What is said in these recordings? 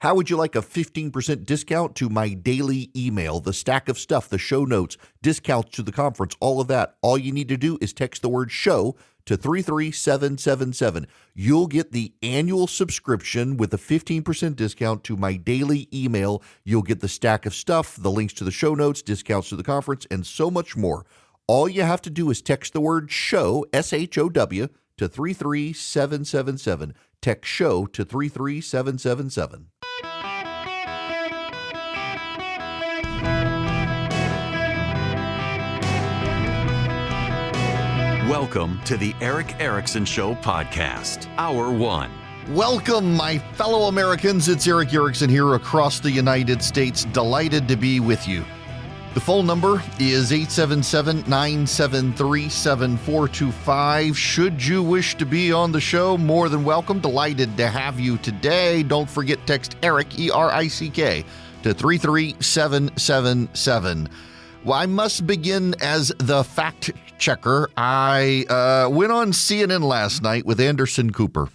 How would you like a 15% discount to my daily email, the stack of stuff, the show notes, discounts to the conference, all of that? All you need to do is text the word show to 33777. You'll get the annual subscription with a 15% discount to my daily email. You'll get the stack of stuff, the links to the show notes, discounts to the conference, and so much more. All you have to do is text the word show, SHOW, to 33777. Text show to 33777. Welcome to the Eric Erickson Show podcast, Hour 1. Welcome, my fellow Americans. It's Eric Erickson here across the United States. Delighted to be with you. The phone number is 877-973-7425. Should you wish to be on the show, more than welcome. Delighted to have you today. Don't forget, text Eric, E-R-I-C-K, to 33777. Well, I must begin as the fact checker. I went on CNN last night with Anderson Cooper.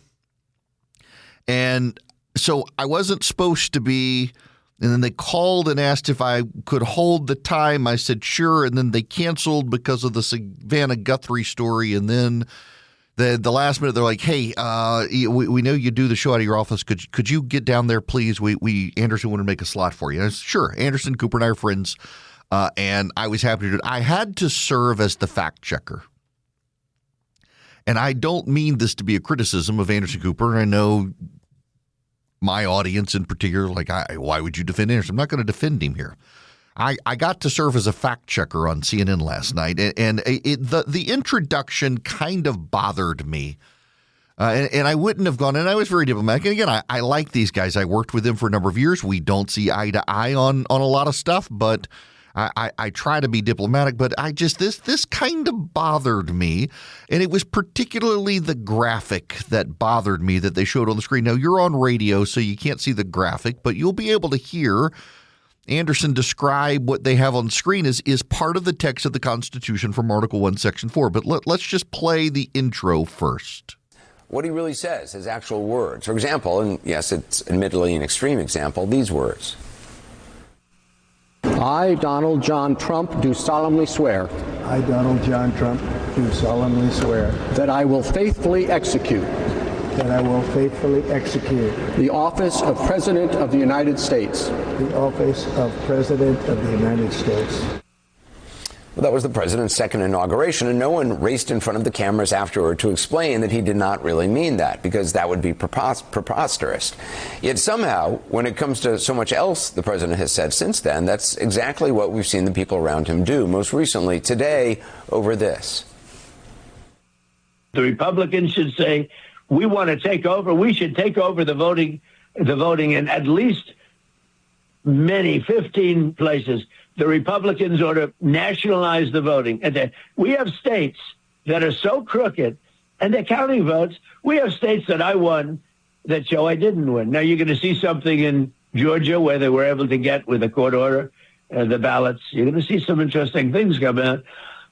And so I wasn't supposed to be, and then they called and asked if I could hold the time. I said, sure. And then they canceled because of the Savannah Guthrie story. And then the last minute, they're like, hey, we know you do the show out of your office. Could you get down there, please? Anderson wanted to make a slot for you. And I said, sure. Anderson Cooper and I are friends. And I was happy to do it. I had to serve as the fact checker. And I don't mean this to be a criticism of Anderson Cooper. I know my audience in particular, like, why would you defend Anderson? I'm not going to defend him here. I got to serve as a fact checker on CNN last night. And the introduction kind of bothered me. And I wouldn't have gone, and I was very diplomatic. And again, I like these guys. I worked with them for a number of years. We don't see eye to eye on a lot of stuff, but I try to be diplomatic, but this kind of bothered me, and it was particularly the graphic that bothered me that they showed on the screen. Now, you're on radio, so you can't see the graphic, but you'll be able to hear Anderson describe what they have on the screen is part of the text of the Constitution from Article 1, Section 4. But let's just play the intro first. What he really says, his actual words. For example, and yes, it's admittedly an extreme example, these words. I, Donald John Trump, do solemnly swear. I, Donald John Trump, do solemnly swear. That I will faithfully execute. That I will faithfully execute. The office of President of the United States. The office of President of the United States. Well, that was the president's second inauguration, and no one raced in front of the cameras afterward to explain that he did not really mean that, because that would be preposterous. Yet somehow, when it comes to so much else the president has said since then, that's exactly what we've seen the people around him do, most recently today over this. The Republicans should say, we want to take over. We should take over the voting in at least 15 places. The Republicans ought to nationalize the voting. And we have states that are so crooked, and they're counting votes. We have states that I won that show I didn't win. Now, you're going to see something in Georgia where they were able to get, with a court order, the ballots. You're going to see some interesting things come out.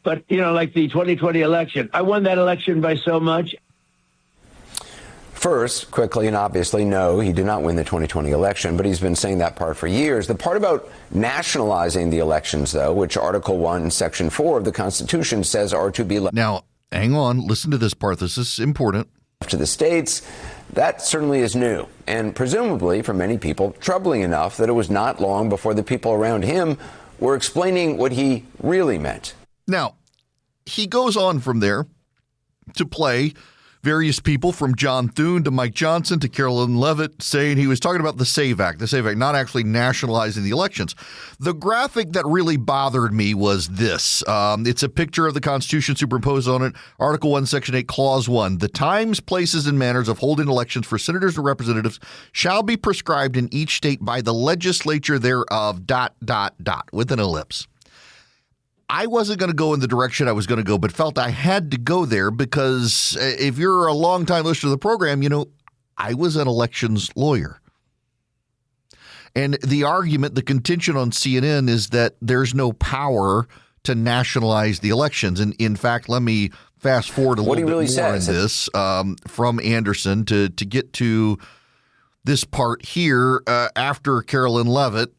But, like the 2020 election, I won that election by so much. First, quickly and obviously, no, he did not win the 2020 election, but he's been saying that part for years. The part about nationalizing the elections, though, which Article 1, Section 4 of the Constitution says are to be left. Now, hang on. Listen to this part. This is important. To the states, that certainly is new, and presumably, for many people, troubling enough that it was not long before the people around him were explaining what he really meant. Now, he goes on from there to play various people, from John Thune to Mike Johnson to Carolyn Levitt, saying he was talking about the SAVE Act, not actually nationalizing the elections. The graphic that really bothered me was this. It's a picture of the Constitution superimposed on it. Article 1, Section 8, Clause 1. The times, places, and manners of holding elections for senators and representatives shall be prescribed in each state by the legislature thereof, ... with an ellipse. I wasn't going to go in the direction I was going to go, but felt I had to go there because if you're a longtime listener to the program, I was an elections lawyer. And the argument, the contention on CNN is that there's no power to nationalize the elections. And in fact, let me fast forward a little bit more in this from Anderson to get to this part here after Carolyn Leavitt.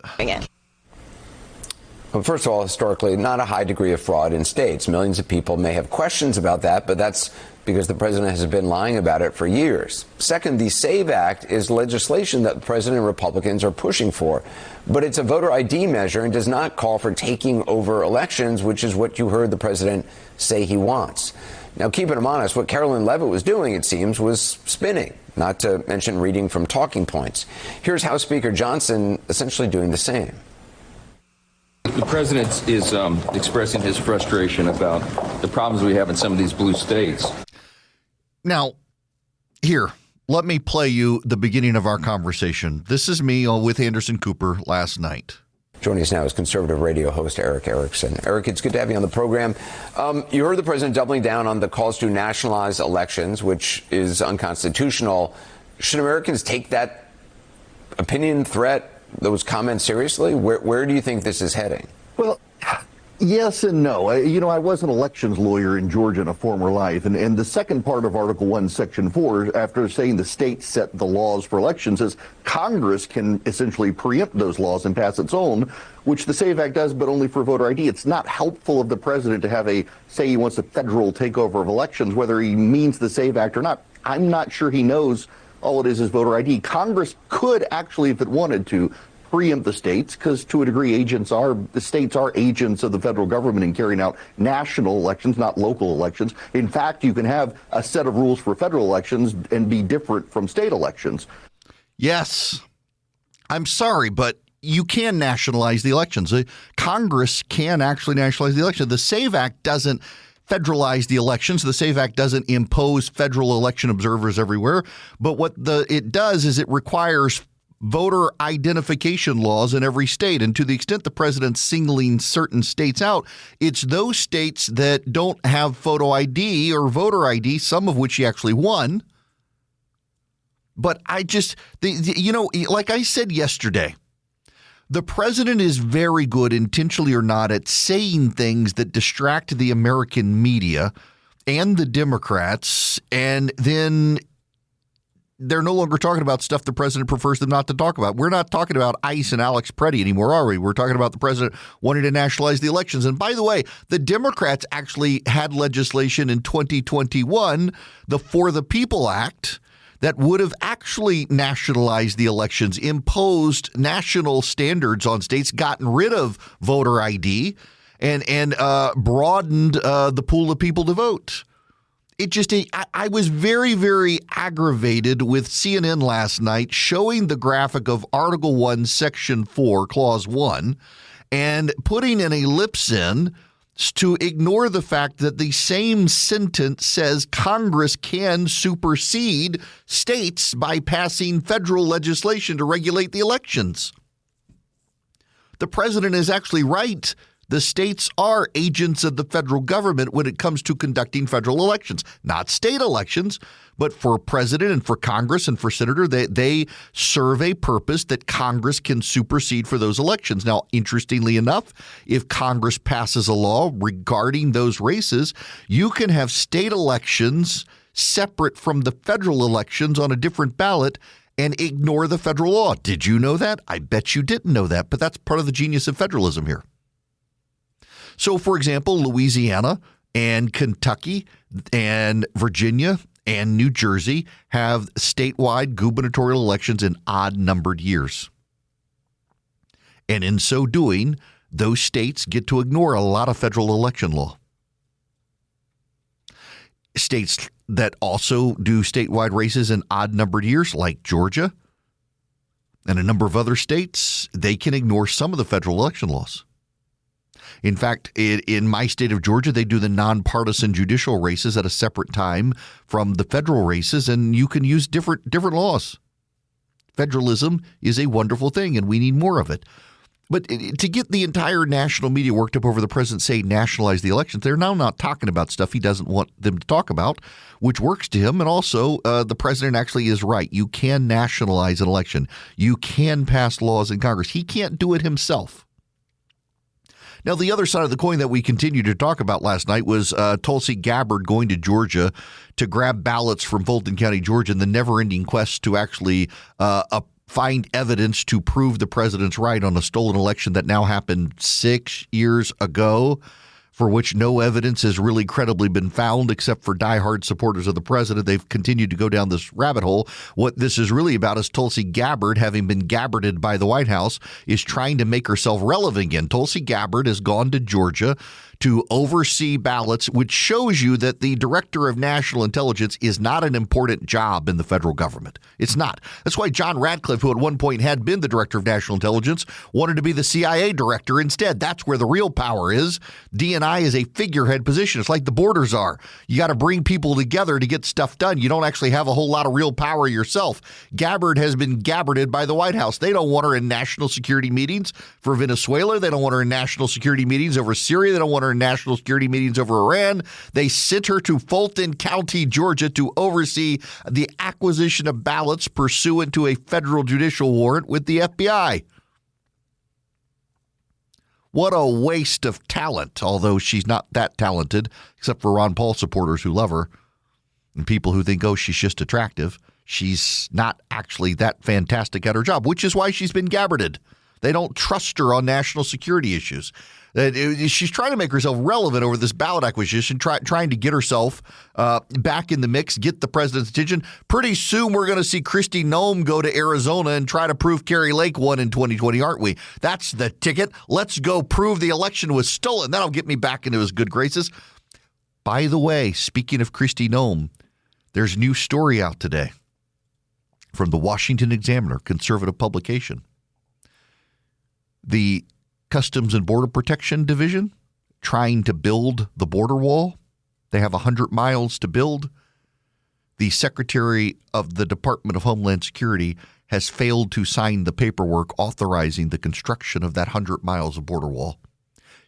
Well, first of all, historically, not a high degree of fraud in states. Millions of people may have questions about that, but that's because the president has been lying about it for years. Second, the SAVE Act is legislation that the president and Republicans are pushing for, but it's a voter ID measure and does not call for taking over elections, which is what you heard the president say he wants. Now, keeping him honest, what Carolyn Leavitt was doing, it seems, was spinning, not to mention reading from talking points. Here's House Speaker Johnson essentially doing the same. The president is expressing his frustration about the problems we have in some of these blue states. Now, here, let me play you the beginning of our conversation. This is me with Anderson Cooper last night. Joining us now is conservative radio host Eric Erickson. Eric, it's good to have you on the program. You heard the president doubling down on the calls to nationalize elections, which is unconstitutional. Should Americans take that opinion, threat, those comments seriously? Where do you think this is heading? Well, yes and no. I was an elections lawyer in Georgia in a former life, and the second part of Article 1, Section 4, after saying the states set the laws for elections, is Congress can essentially preempt those laws and pass its own, which the SAVE Act does, but only for voter ID. It's not helpful of the president to have say he wants a federal takeover of elections, whether he means the SAVE Act or not. I'm not sure he knows all it is voter ID. Congress could actually, if it wanted to, preempt the states, because to a degree the states are agents of the federal government in carrying out national elections, not local elections. In fact, you can have a set of rules for federal elections and be different from state elections. Yes. I'm sorry, but you can nationalize the elections. Congress can actually nationalize the election. The SAVE Act doesn't federalize the elections. The SAVE Act doesn't impose federal election observers everywhere. But what it does is it requires voter identification laws in every state. And to the extent the president's singling certain states out, it's those states that don't have photo ID or voter ID, some of which he actually won. But like I said yesterday, the president is very good, intentionally or not, at saying things that distract the American media and the Democrats, and then they're no longer talking about stuff the president prefers them not to talk about. We're not talking about ICE and Alex Preddy anymore, are we? We're talking about the president wanting to nationalize the elections. And by the way, the Democrats actually had legislation in 2021, the For the People Act, that would have actually nationalized the elections, imposed national standards on states, gotten rid of voter ID, and broadened the pool of people to vote. I was very, very aggravated with CNN last night showing the graphic of Article 1, Section 4, Clause 1, and putting an ellipse in to ignore the fact that the same sentence says Congress can supersede states by passing federal legislation to regulate the elections. The president is actually right. The states are agents of the federal government when it comes to conducting federal elections, not state elections, but for president and for Congress and for senator, they serve a purpose that Congress can supersede for those elections. Now, interestingly enough, if Congress passes a law regarding those races, you can have state elections separate from the federal elections on a different ballot and ignore the federal law. Did you know that? I bet you didn't know that, but that's part of the genius of federalism here. So, for example, Louisiana and Kentucky and Virginia and New Jersey have statewide gubernatorial elections in odd-numbered years. And in so doing, those states get to ignore a lot of federal election law. States that also do statewide races in odd-numbered years, like Georgia and a number of other states, they can ignore some of the federal election laws. In fact, in my state of Georgia, they do the nonpartisan judicial races at a separate time from the federal races, and you can use different laws. Federalism is a wonderful thing, and we need more of it. But to get the entire national media worked up over the president saying nationalize the elections, they're now not talking about stuff he doesn't want them to talk about, which works to him. And also, the president actually is right. You can nationalize an election. You can pass laws in Congress. He can't do it himself. Now, the other side of the coin that we continued to talk about last night was Tulsi Gabbard going to Georgia to grab ballots from Fulton County, Georgia, in the never-ending quest to actually find evidence to prove the president's right on a stolen election that now happened 6 years ago, for which no evidence has really credibly been found except for diehard supporters of the president. They've continued to go down this rabbit hole. What this is really about is Tulsi Gabbard, having been Gabbarded by the White House, is trying to make herself relevant again. Tulsi Gabbard has gone to Georgia to oversee ballots, which shows you that the director of national intelligence is not an important job in the federal government. It's not. That's why John Ratcliffe, who at one point had been the director of national intelligence, wanted to be the CIA director instead. That's where the real power is. DNI is a figurehead position. It's like the borders are. You got to bring people together to get stuff done. You don't actually have a whole lot of real power yourself. Gabbard has been Gabbarded by the White House. They don't want her in national security meetings for Venezuela. They don't want her in national security meetings over Syria. They don't want her in national security meetings over Iran. They sent her to Fulton County, Georgia, to oversee the acquisition of ballots pursuant to a federal judicial warrant with the FBI. What a waste of talent, although she's not that talented, except for Ron Paul supporters who love her and people who think, oh, she's just attractive. She's not actually that fantastic at her job, which is why she's been Gabbarded. They don't trust her on national security issues. She's trying to make herself relevant over this ballot acquisition, trying to get herself back in the mix, get the president's attention. Pretty soon we're going to see Kristi Noem go to Arizona and try to prove Kari Lake won in 2020, aren't we? That's the ticket. Let's go prove the election was stolen. That'll get me back into his good graces. By the way, speaking of Kristi Noem, there's a new story out today from the Washington Examiner, conservative publication. The Customs and Border Protection Division trying to build the border wall. They have 100 miles to build. The Secretary of the Department of Homeland Security has failed to sign the paperwork authorizing the construction of that 100 miles of border wall.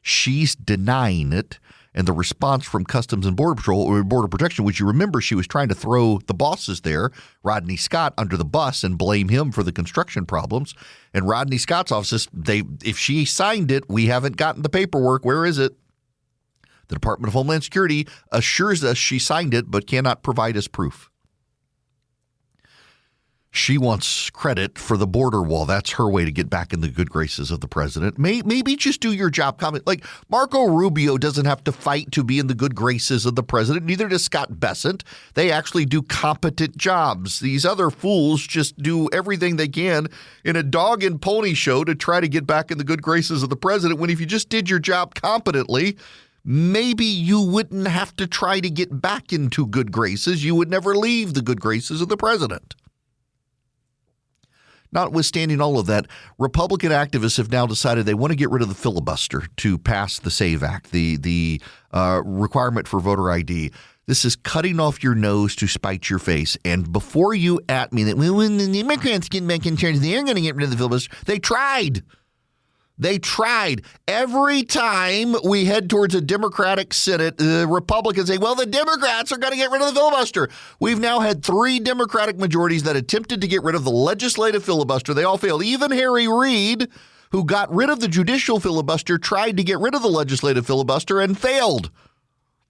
She's denying it. And the response from Customs and Border Patrol or Border Protection, which you remember she was trying to throw the bosses there, Rodney Scott, under the bus and blame him for the construction problems. And Rodney Scott's office, if she signed it, we haven't gotten the paperwork. Where is it? The Department of Homeland Security assures us she signed it, but cannot provide us proof. She wants credit for the border wall. That's her way to get back in the good graces of the president. Maybe just do your job. Like Marco Rubio doesn't have to fight to be in the good graces of the president. Neither does Scott Bessent. They actually do competent jobs. These other fools just do everything they can in a dog and pony show to try to get back in the good graces of the president, when if you just did your job competently, maybe you wouldn't have to try to get back into good graces. You would never leave the good graces of the president. Notwithstanding all of that, Republican activists have now decided they want to get rid of the filibuster to pass the SAVE Act, the requirement for voter ID. This is cutting off your nose to spite your face. And before you at me that when the Democrats get back in charge, they're going to get rid of the filibuster. They tried. They tried. Every time we head towards a Democratic Senate, the Republicans say, well, the Democrats are going to get rid of the filibuster. We've now had 3 Democratic majorities that attempted to get rid of the legislative filibuster. They all failed. Even Harry Reid, who got rid of the judicial filibuster, tried to get rid of the legislative filibuster and failed.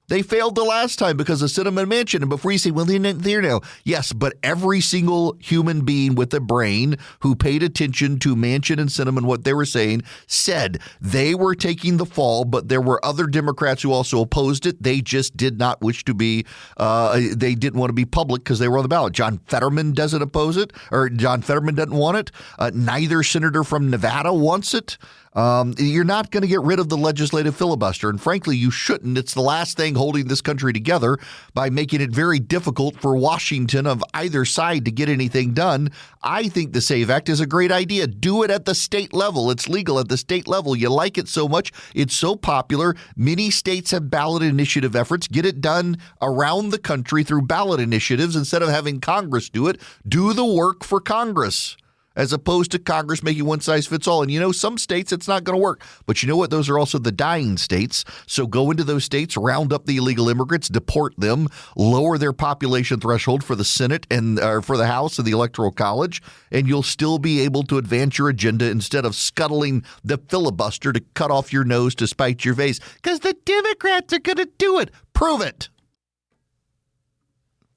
They failed the last time because of Sinema and Manchin. And before you say, well, they're not there now. Yes, but every single human being with a brain who paid attention to Manchin and Sinema and what they were saying said they were taking the fall, but there were other Democrats who also opposed it. They just did not wish to be, they didn't want to be public because they were on the ballot. John Fetterman doesn't oppose it, or John Fetterman doesn't want it. Neither senator from Nevada wants it. You're not going to get rid of the legislative filibuster. And frankly, you shouldn't. It's the last thing holding this country together by making it very difficult for Washington of either side to get anything done. I think the SAVE Act is a great idea. Do it at the state level. It's legal at the state level. You like it so much. It's so popular. Many states have ballot initiative efforts. Get it done around the country through ballot initiatives instead of having Congress do it. Do the work for Congress. as opposed to Congress making one size fits all. And, some states it's not going to work. But you know what? Those are also the dying states. So go into those states, round up the illegal immigrants, deport them, lower their population threshold for the Senate and for the House and the Electoral College, and you'll still be able to advance your agenda instead of scuttling the filibuster to cut off your nose to spite your face. Because the Democrats are going to do it. Prove it.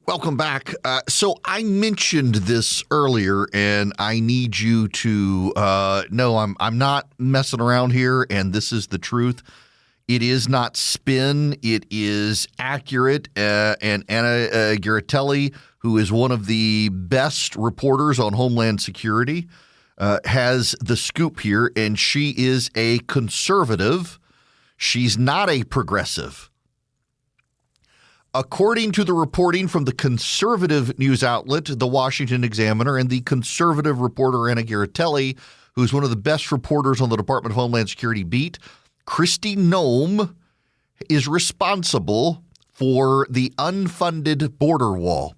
Welcome back. So I mentioned this earlier, and I need you to know I'm not messing around here, and this is the truth. It is not spin. It is accurate. And Anna Garatelli, who is one of the best reporters on Homeland Security, has the scoop here, and she is a conservative. She's not a progressive. According to the reporting from the conservative news outlet, the Washington Examiner, and the conservative reporter Anna Garatelli, who's one of the best reporters on the Department of Homeland Security beat, Kristi Noem is responsible for the unfunded border wall.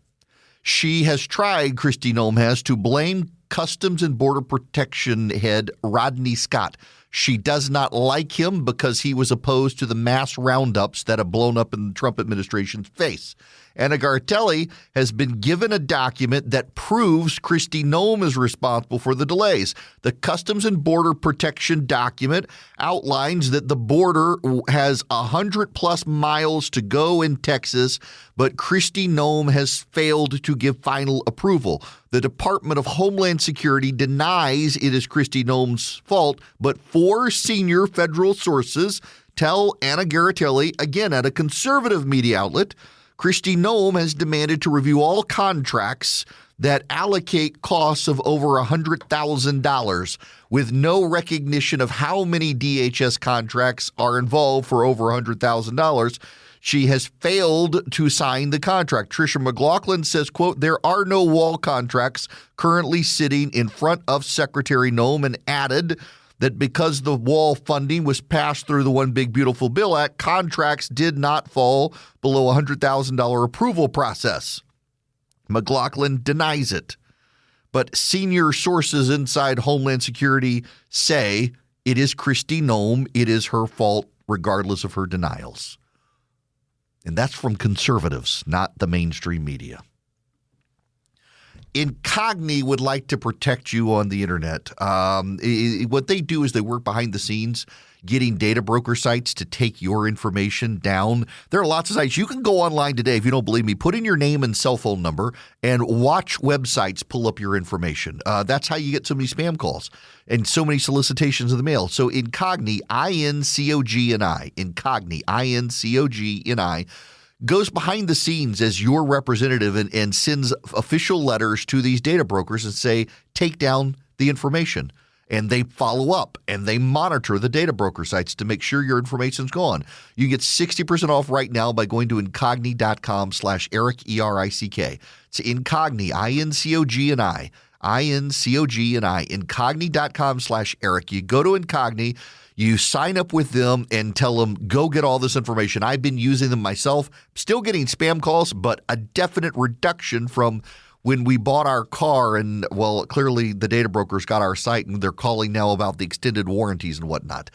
She has tried, Kristi Noem has, to blame Customs and Border Protection head Rodney Scott. She does not like him because he was opposed to the mass roundups that have blown up in the Trump administration's face. Anna Garatelli has been given a document that proves Kristi Noem is responsible for the delays. The Customs and Border Protection document outlines that the border has 100-plus miles to go in Texas, but Kristi Noem has failed to give final approval. The Department of Homeland Security denies it is Kristi Noem's fault, but 4 senior federal sources tell Anna Garatelli, again at a conservative media outlet, Kristi Noem has demanded to review all contracts that allocate costs of over $100,000 with no recognition of how many DHS contracts are involved for over $100,000. She has failed to sign the contract. Tricia McLaughlin says, quote, there are no wall contracts currently sitting in front of Secretary Noem, and added that because the wall funding was passed through the One Big Beautiful Bill Act, contracts did not fall below $100,000 approval process. McLaughlin denies it. But senior sources inside Homeland Security say it is Kristi Noem. It is her fault, regardless of her denials. And that's from conservatives, not the mainstream media. Incogni would like to protect you on the internet. What they do is they work behind the scenes getting data broker sites to take your information down. There are lots of sites. You can go online today, if you don't believe me, put in your name and cell phone number and watch websites pull up your information. That's how you get so many spam calls and so many solicitations in the mail. So Incogni, I-N-C-O-G-N-I, Incogni, I-N-C-O-G-N-I, goes behind the scenes as your representative and sends official letters to these data brokers and say, take down the information. And they follow up and they monitor the data broker sites to make sure your information's gone. You can get 60% off right now by going to incogni.com/Eric, E-R-I-C-K. It's Incogni, I-N-C-O-G-N-I, I-N-C-O-G-N-I, incogni.com/Eric. You go to Incogni. You sign up with them and tell them, go get all this information. I've been using them myself, still getting spam calls, but a definite reduction from when we bought our car. And, well, clearly the data brokers got our site and they're calling now about the extended warranties and whatnot.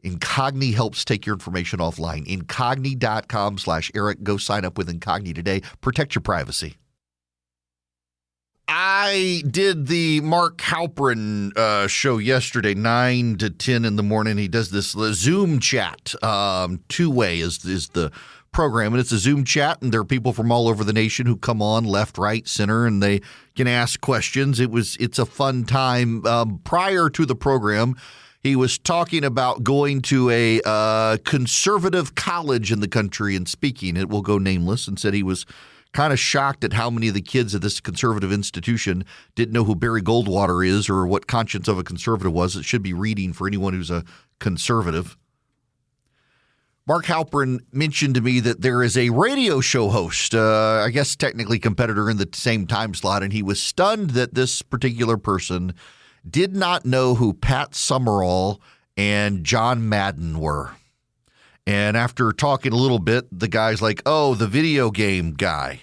Incogni helps take your information offline. Incogni.com/Eric. Go sign up with Incogni today. Protect your privacy. I did the Mark Halperin show yesterday, 9 to 10 in the morning. He does this Zoom chat. Two-way is the program, and it's a Zoom chat, and there are people from all over the nation who come on, left, right, center, and they can ask questions. It's a fun time. Prior to the program, he was talking about going to a conservative college in the country and speaking. It will go nameless, and said he was kind of shocked at how many of the kids at this conservative institution didn't know who Barry Goldwater is or what Conscience of a Conservative was. It should be reading for anyone who's a conservative. Mark Halperin mentioned to me that there is a radio show host, I guess technically competitor in the same time slot, and he was stunned that this particular person did not know who Pat Summerall and John Madden were. And after talking a little bit, the guy's like, oh, the video game guy.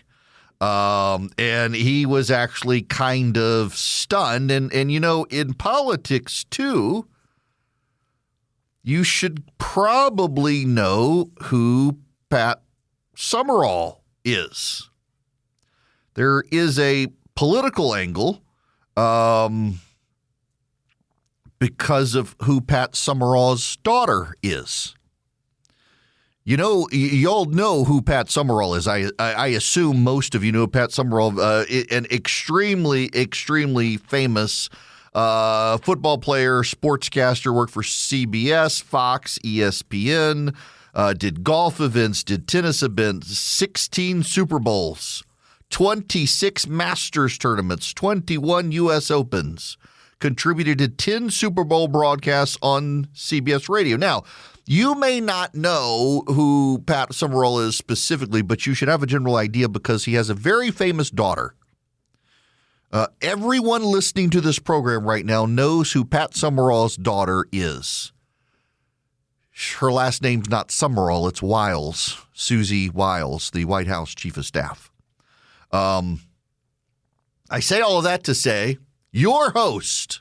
And he was actually kind of stunned. And you know, in politics, too, you should probably know who Pat Summerall is. There is a political angle because of who Pat Summerall's daughter is. You know, y'all know who Pat Summerall is. I assume most of you know Pat Summerall, an extremely, extremely famous football player, sportscaster, worked for CBS, Fox, ESPN, did golf events, did tennis events, 16 Super Bowls, 26 Masters tournaments, 21 U.S. Opens, contributed to 10 Super Bowl broadcasts on CBS radio. Now, you may not know who Pat Summerall is specifically, but you should have a general idea because he has a very famous daughter. Everyone listening to this program right now knows who Pat Summerall's daughter is. Her last name's not Summerall, it's Wiles, Susie Wiles, the White House Chief of Staff. I say all of that to say your host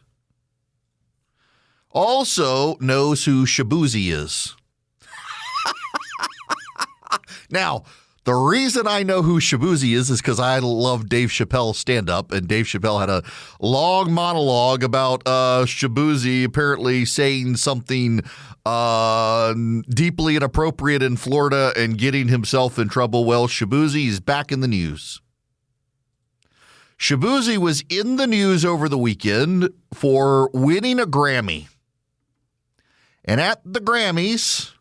also knows who Shaboozey is. Now, the reason I know who Shaboozey is because I love Dave Chappelle's stand-up, and Dave Chappelle had a long monologue about Shaboozey apparently saying something deeply inappropriate in Florida and getting himself in trouble. Well, Shaboozey is back in the news. Shaboozey was in the news over the weekend for winning a Grammy. And at the Grammys,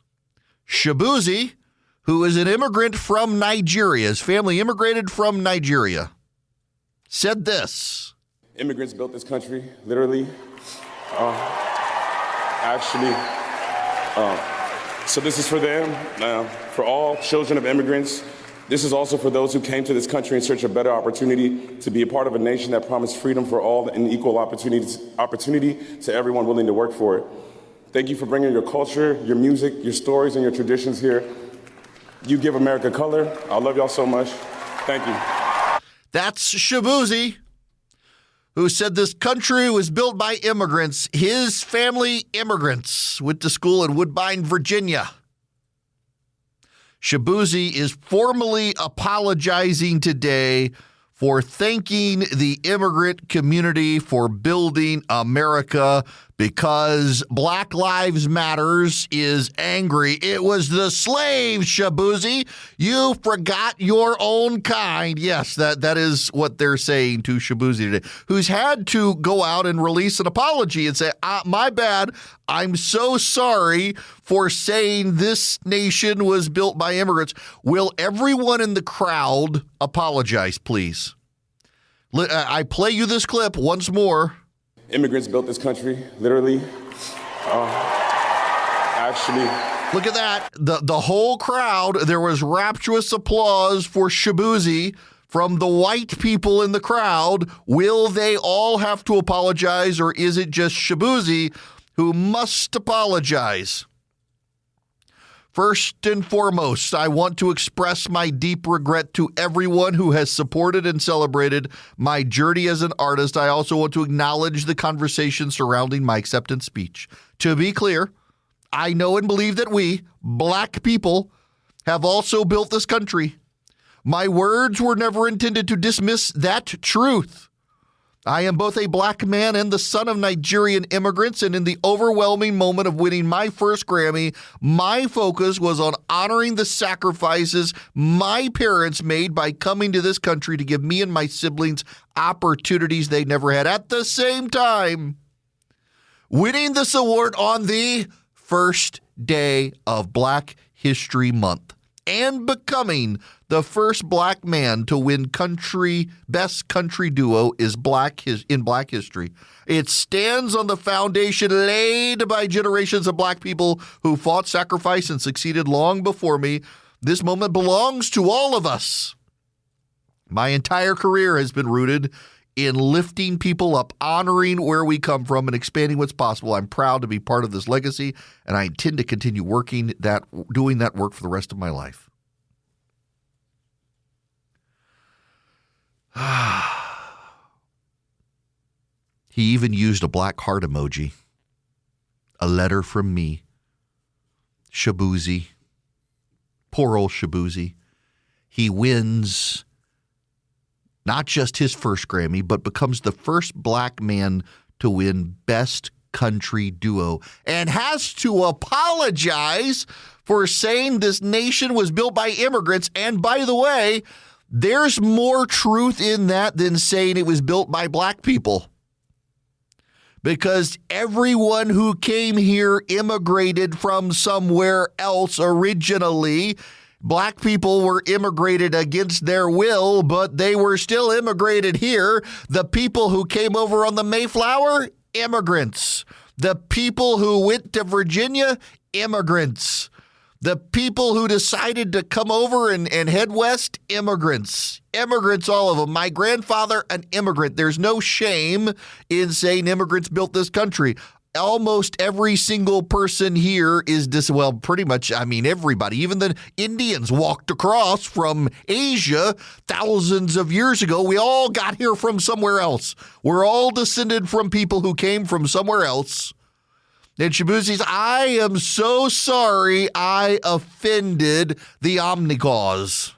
Shaboozey, who is an immigrant from Nigeria, his family immigrated from Nigeria, said this. Immigrants built this country, literally. So this is for them, for all children of immigrants. This is also for those who came to this country in search of better opportunity to be a part of a nation that promised freedom for all and equal opportunity to everyone willing to work for it. Thank you for bringing your culture, your music, your stories, and your traditions here. You give America color. I love y'all so much. Thank you. That's Shaboozey, who said this country was built by immigrants. His family immigrants went to school in Woodbine, Virginia. Shaboozey is formally apologizing today for thanking the immigrant community for building America because Black Lives Matters is angry. It was the slaves, Shaboozey. You forgot your own kind. Yes, that is what they're saying to Shaboozey today, who's had to go out and release an apology and say, my bad, I'm so sorry for saying this nation was built by immigrants. Will everyone in the crowd apologize, please? I play you this clip once more. Immigrants built this country, literally. Look at that. The whole crowd, there was rapturous applause for Shaboozey from the white people in the crowd. Will they all have to apologize, or is it just Shaboozey who must apologize? First and foremost, I want to express my deep regret to everyone who has supported and celebrated my journey as an artist. I also want to acknowledge the conversation surrounding my acceptance speech. To be clear, I know and believe that we, Black people, have also built this country. My words were never intended to dismiss that truth. I am both a Black man and the son of Nigerian immigrants, and in the overwhelming moment of winning my first Grammy, my focus was on honoring the sacrifices my parents made by coming to this country to give me and my siblings opportunities they never had. At the same time, winning this award on the first day of Black History Month and becoming the first Black man to win Best Country Duo in Black history. It stands on the foundation laid by generations of Black people who fought, sacrificed, and succeeded long before me. This moment belongs to all of us. My entire career has been rooted in lifting people up, honoring where we come from, and expanding what's possible. I'm proud to be part of this legacy, and I intend to continue doing that work for the rest of my life. He even used a black heart emoji. A letter from me. Shaboozey. Poor old Shaboozey. He wins not just his first Grammy, but becomes the first black man to win Best Country Duo and has to apologize for saying this nation was built by immigrants. And by the way, there's more truth in that than saying it was built by black people. Because everyone who came here immigrated from somewhere else originally. Black people were immigrated against their will, but they were still immigrated here. The people who came over on the Mayflower, immigrants. The people who went to Virginia, immigrants. The people who decided to come over and head west, immigrants. Immigrants, all of them. My grandfather, an immigrant. There's no shame in saying immigrants built this country. Almost every single person here is well, pretty much, I mean, everybody. Even the Indians walked across from Asia thousands of years ago. We all got here from somewhere else. We're all descended from people who came from somewhere else. And Shaboozey's, I am so sorry I offended the Omnicause.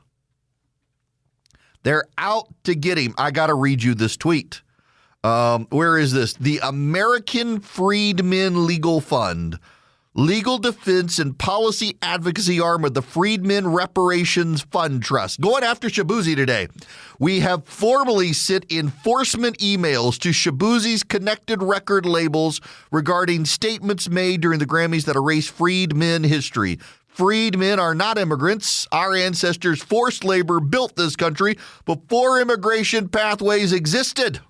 They're out to get him. I got to read you this tweet. Where is this? The American Freedmen Legal Fund, legal defense and policy advocacy arm of the Freedmen Reparations Fund Trust. Going after Shaboozey today. We have formally sent enforcement emails to Shaboozey's connected record labels regarding statements made during the Grammys that erase freedmen history. Freedmen are not immigrants. Our ancestors forced labor built this country before immigration pathways existed.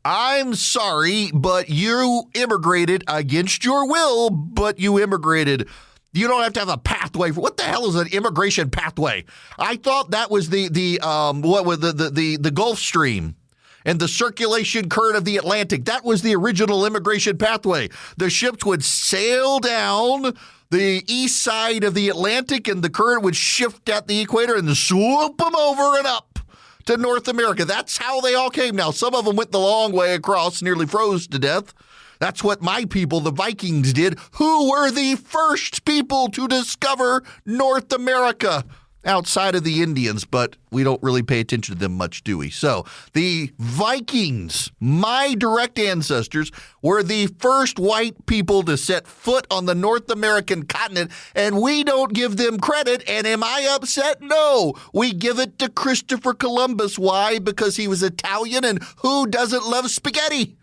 I'm sorry, but you immigrated against your will, but you immigrated. You don't have to have a pathway. What the hell is an immigration pathway? I thought that was the Gulf Stream and the circulation current of the Atlantic. That was the original immigration pathway. The ships would sail down the east side of the Atlantic and the current would shift at the equator and swoop them over and up to North America. That's how they all came. Now, some of them went the long way across, nearly froze to death. That's what my people, the Vikings, did, who were the first people to discover North America outside of the Indians, but we don't really pay attention to them much, do we? So the Vikings, my direct ancestors, were the first white people to set foot on the North American continent, and we don't give them credit. And am I upset? No. We give it to Christopher Columbus. Why? Because he was Italian, and who doesn't love spaghetti?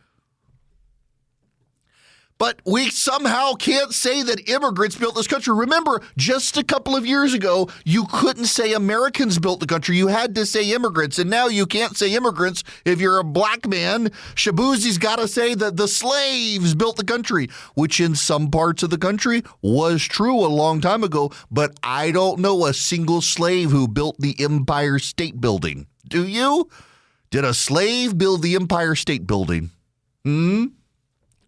But we somehow can't say that immigrants built this country. Remember, just a couple of years ago, you couldn't say Americans built the country. You had to say immigrants. And now you can't say immigrants if you're a black man. Shaboozey's got to say that the slaves built the country, which in some parts of the country was true a long time ago. But I don't know a single slave who built the Empire State Building. Do you? Did a slave build the Empire State Building?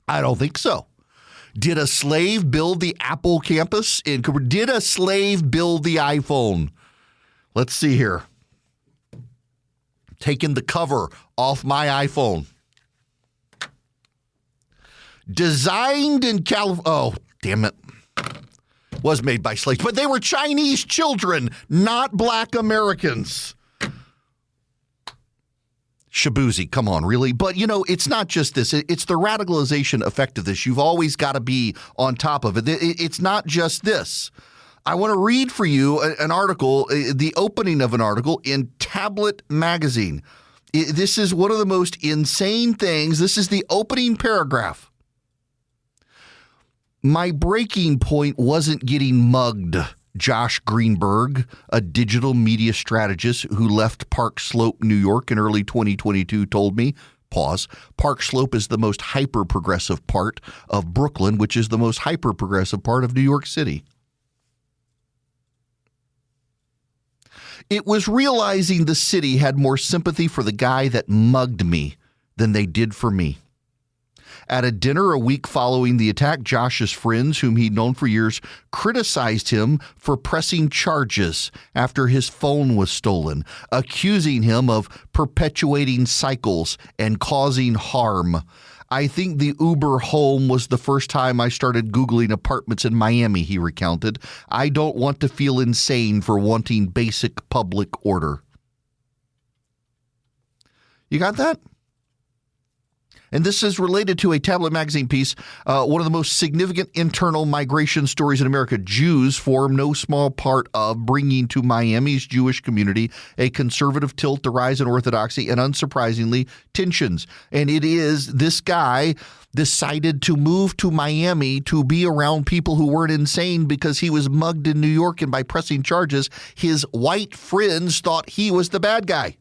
I don't think so. Did a slave build the Apple campus in Cooper? Did a slave build the iPhone? Let's see here. Taking the cover off my iPhone. Designed in California. Oh, damn it. Was made by slaves, but they were Chinese children, not black Americans. Shaboozey, come on, really? But, you know, it's not just this. It's the radicalization effect of this. You've always got to be on top of it. It's not just this. I want to read for you an article, the opening of an article in Tablet Magazine. This is one of the most insane things. This is the opening paragraph. My breaking point wasn't getting mugged. Josh Greenberg, a digital media strategist who left Park Slope, New York in early 2022, told me, Park Slope is the most hyper-progressive part of Brooklyn, which is the most hyper-progressive part of New York City. It was realizing the city had more sympathy for the guy that mugged me than they did for me. At a dinner a week following the attack, Josh's friends, whom he'd known for years, criticized him for pressing charges after his phone was stolen, accusing him of perpetuating cycles and causing harm. I think the Uber home was the first time I started Googling apartments in Miami, he recounted. I don't want to feel insane for wanting basic public order. You got that? And this is related to a Tablet magazine piece. One of the most significant internal migration stories in America. Jews form no small part of bringing to Miami's Jewish community a conservative tilt, the rise in orthodoxy, and unsurprisingly, tensions. And it is this guy decided to move to Miami to be around people who weren't insane because he was mugged in New York, and by pressing charges, his white friends thought he was the bad guy.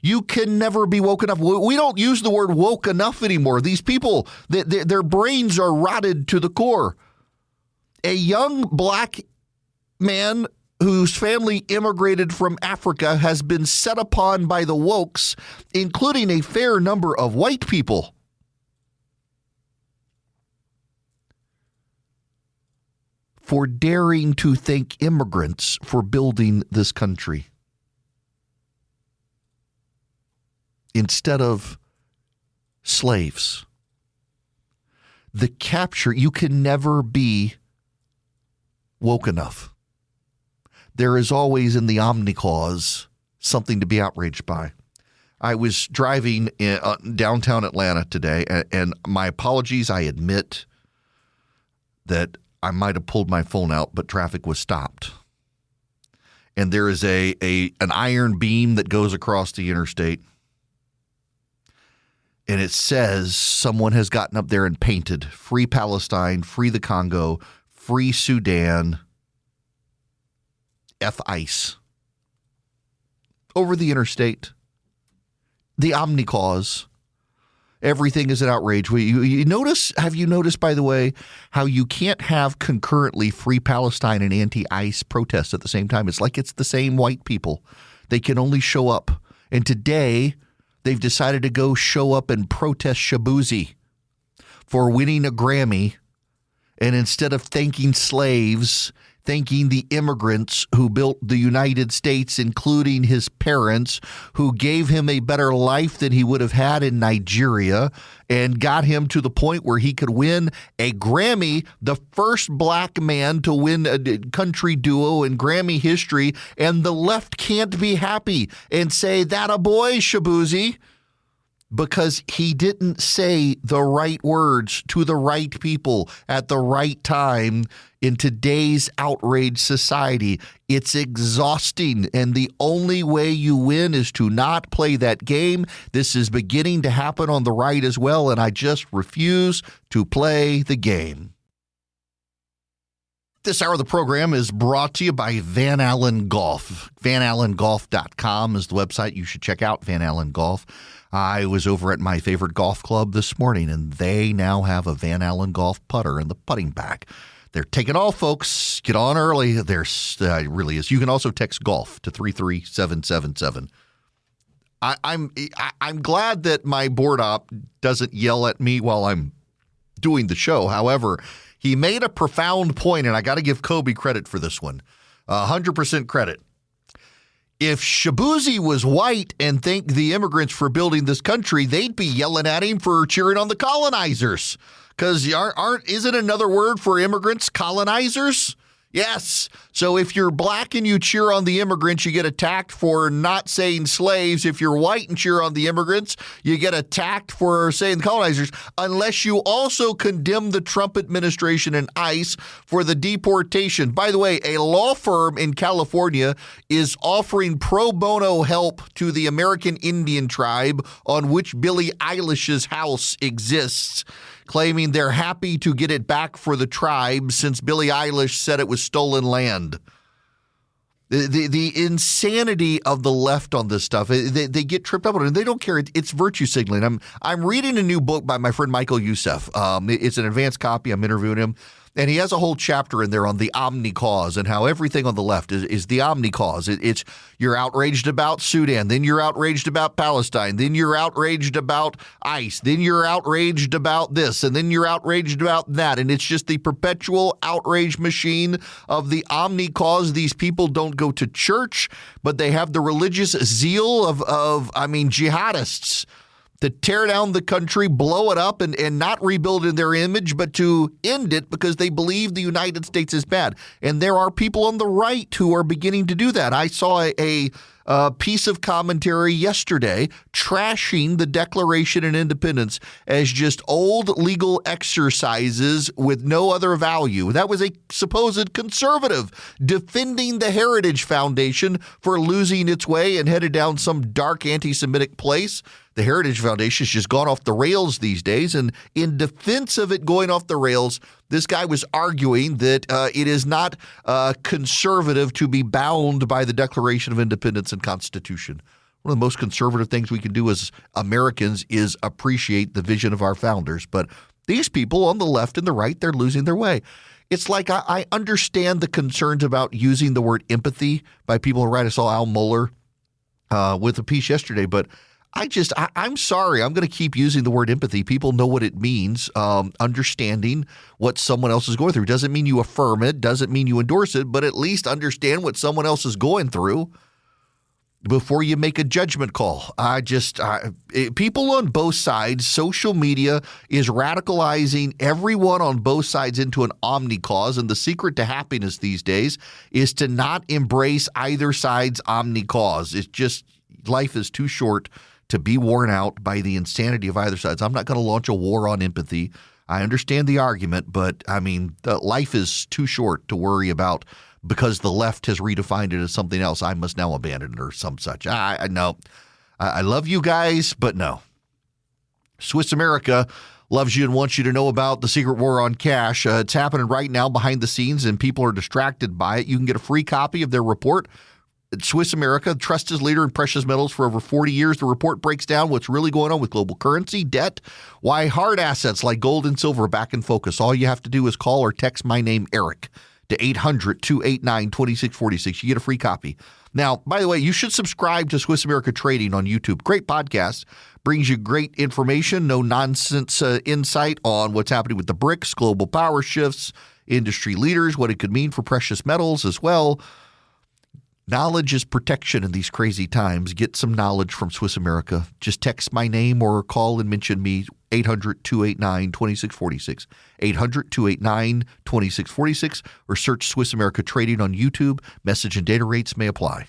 You can never be woke enough. We don't use the word woke enough anymore. These people, their brains are rotted to the core. A young black man whose family immigrated from Africa has been set upon by the wokes, including a fair number of white people. For daring to thank immigrants for building this country, instead of slaves. The capture, you can never be woke enough. There is always in the Omni Clause something to be outraged by. I was driving in downtown Atlanta today, and my apologies, I admit that I might have pulled my phone out, but traffic was stopped. And there is an iron beam that goes across the interstate. And it says someone has gotten up there and painted "Free Palestine, Free the Congo, Free Sudan, F ICE" over the interstate. The Omni Clause. Everything is an outrage. You notice? Have you noticed, by the way, how you can't have concurrently Free Palestine and anti-ICE protests at the same time? It's like it's the same white people. They can only show up. And today, they've decided to go show up and protest Shaboozey for winning a Grammy. And instead of thanking slaves, thanking the immigrants who built the United States, including his parents, who gave him a better life than he would have had in Nigeria and got him to the point where he could win a Grammy, the first black man to win a country duo in Grammy history. And the left can't be happy and say, "That a boy, Shaboozey," because he didn't say the right words to the right people at the right time in today's outraged society. It's exhausting, and the only way you win is to not play that game. This is beginning to happen on the right as well, and I just refuse to play the game. This hour of the program is brought to you by Van Allen Golf. VanAllenGolf.com is the website you should check out, Van Allen Golf. I was over at my favorite golf club this morning, and they now have a Van Allen Golf putter in the putting bag. They're taking off, folks. Get on early. There's really is. You can also text golf to 33777. I'm glad that my board op doesn't yell at me while I'm doing the show. However, he made a profound point, and I got to give Kobe credit for this one. 100% credit. If Shaboozey was white and thanked the immigrants for building this country, they'd be yelling at him for cheering on the colonizers. Because isn't another word for immigrants colonizers? Yes. So if you're black and you cheer on the immigrants, you get attacked for not saying slaves. If you're white and cheer on the immigrants, you get attacked for saying colonizers, unless you also condemn the Trump administration and ICE for the deportation. By the way, a law firm in California is offering pro bono help to the American Indian tribe on which Billie Eilish's house exists, claiming they're happy to get it back for the tribe since Billie Eilish said it was stolen land. The insanity of the left on this stuff, they get tripped up on it, and they don't care. It's virtue signaling. I'm reading a new book by my friend Michael Youssef. It's an advanced copy. I'm interviewing him. And he has a whole chapter in there on the omni cause and how everything on the left is the omni cause. It's you're outraged about Sudan, then you're outraged about Palestine, then you're outraged about ICE, then you're outraged about this, and then you're outraged about that. And it's just the perpetual outrage machine of the omni cause. These people don't go to church, but they have the religious zeal of jihadists to tear down the country, blow it up, and not rebuild in their image, but to end it because they believe the United States is bad. And there are people on the right who are beginning to do that. I saw a piece of commentary yesterday trashing the Declaration of Independence as just old legal exercises with no other value. That was a supposed conservative defending the Heritage Foundation for losing its way and headed down some dark anti-Semitic place. The Heritage Foundation has just gone off the rails these days, and in defense of it going off the rails, this guy was arguing that it is not conservative to be bound by the Declaration of Independence and Constitution. One of the most conservative things we can do as Americans is appreciate the vision of our founders. But these people on the left and the right, they're losing their way. It's like I understand the concerns about using the word empathy by people who write. I saw Al Mohler with a piece yesterday, but I'm sorry. I'm going to keep using the word empathy. People know what it means. Understanding what someone else is going through doesn't mean you affirm it, doesn't mean you endorse it, but at least understand what someone else is going through before you make a judgment call. People on both sides, social media is radicalizing everyone on both sides into an omni cause. And the secret to happiness these days is to not embrace either side's omni cause. It's just life is too short to be worn out by the insanity of either side. I'm not going to launch a war on empathy. I understand the argument, but life is too short to worry about because the left has redefined it as something else. I must now abandon it or some such. I love you guys, but no. Swiss America loves you and wants you to know about the secret war on cash. It's happening right now behind the scenes, and people are distracted by it. You can get a free copy of their report. Swiss America, trusted leader in precious metals for over 40 years. The report breaks down what's really going on with global currency, debt, why hard assets like gold and silver are back in focus. All you have to do is call or text my name, Eric, to 800-289-2646. You get a free copy. Now, by the way, you should subscribe to Swiss America Trading on YouTube. Great podcast. Brings you great information, no nonsense insight on what's happening with the BRICS, global power shifts, industry leaders, what it could mean for precious metals as well. Knowledge is protection in these crazy times. Get some knowledge from Swiss America. Just text my name or call and mention me, 800-289-2646, 800-289-2646, or search Swiss America Trading on YouTube. Message and data rates may apply.